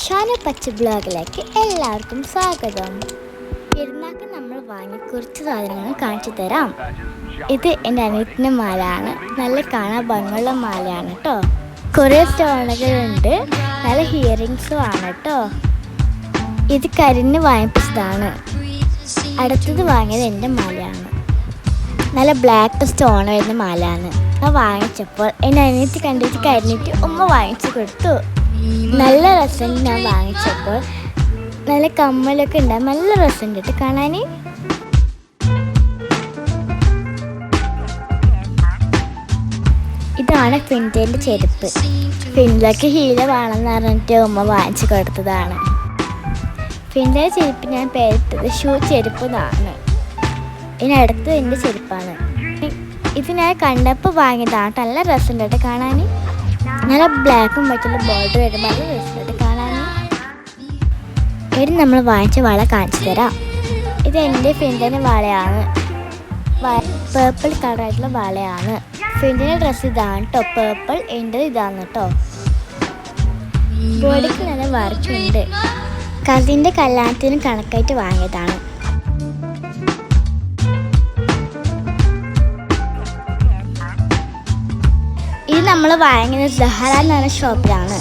ഷാനു പച്ച ബ്ലോഗിലേക്ക് എല്ലാവർക്കും സ്വാഗതം. പെരുന്നാൾക്ക് നമ്മൾ വാങ്ങിയ കുറച്ച് സാധനങ്ങൾ കാണിച്ചു തരാം. ഇത് എൻ്റെ അനിയത്തിൻ്റെ മാലയാണ്. നല്ല കാണാൻ ഭംഗിയുള്ള മാലയാണ് കേട്ടോ. കുറേ സ്റ്റോണുകളുണ്ട്. നല്ല ഹിയറിങ്സും ആണ് കേട്ടോ. ഇത് കരിഞ്ഞ് വാങ്ങിപ്പിച്ചതാണ്. അടുത്തത് വാങ്ങിയത് എൻ്റെ മാലയാണ്. നല്ല ബ്ലാക്ക് സ്റ്റോൺ വരുന്ന മാലയാണ്. അത് വാങ്ങിച്ചപ്പോൾ എൻ്റെ അനിയത്തി കണ്ടിട്ട് കരിഞ്ഞിട്ട് ഉമ്മ വാങ്ങിച്ചു കൊടുത്തു. നല്ല രസമുണ്ട്. ഞാൻ വാങ്ങിച്ചപ്പോൾ നല്ല കമ്മലൊക്കെ ഉണ്ടാകും. നല്ല രസമുണ്ട് കേട്ടോ കാണാൻ. ഇതാണ് ഫിൻറ്റേൻ്റെ ചെരുപ്പ്. ഫിൻറ്റിലൊക്കെ ഹീല വേണമെന്ന് പറഞ്ഞിട്ട് ഉമ്മ വാങ്ങിച്ചു കൊടുത്തതാണ്. ഫിൻറ്റേൻ്റെ ചെരുപ്പ് ഞാൻ പേരിട്ടത് ഷൂ ചെരുപ്പ് എന്നാണ്. ഇതിനടുത്ത് എൻ്റെ ചെരുപ്പാണ്. ഇത് ഞാൻ കണ്ടപ്പോൾ വാങ്ങിയതാണ്. നല്ല രസമുണ്ട് കേട്ടോ കാണാൻ. നല്ല ബ്ലാക്കും വൈറ്റുള്ള ബോർഡർ വരുമ്പോൾ നല്ല രസമുണ്ട് കാണാൻ. ഇത് നമ്മൾ വാങ്ങിച്ച വള കാണിച്ചു തരാം. ഇത് എൻ്റെ ഫിൻറ്റേൻ്റെ വളയാണ്. പേർപ്പിൾ കളറായിട്ടുള്ള വളയാണ്. ഫിൻറ്റേൻ്റെ ഡ്രസ്സ് ഇതാണ് കേട്ടോ. പേർപ്പിൾ എൻ്റെ ഇതാണ് കേട്ടോ. ബോഡിക്ക് നല്ല വർക്കുണ്ട്. കസിൻ്റെ കല്യാണത്തിന് കണക്കായിട്ട് വാങ്ങിയതാണ്. ഇത് നമ്മൾ വാങ്ങിയത് സഹറ എന്ന് പറഞ്ഞ ഷോപ്പിലാണ്.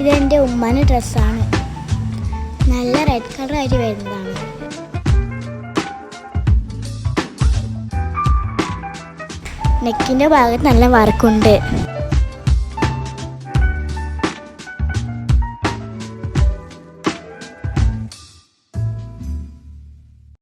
ഇതെൻ്റെ ഉമ്മാൻ്റെ ഡ്രസ്സാണ്. നല്ല റെഡ് കളറായിട്ട് വരുന്നതാണ്. നെക്കിൻ്റെ ഭാഗത്ത് നല്ല വർക്കുണ്ട്.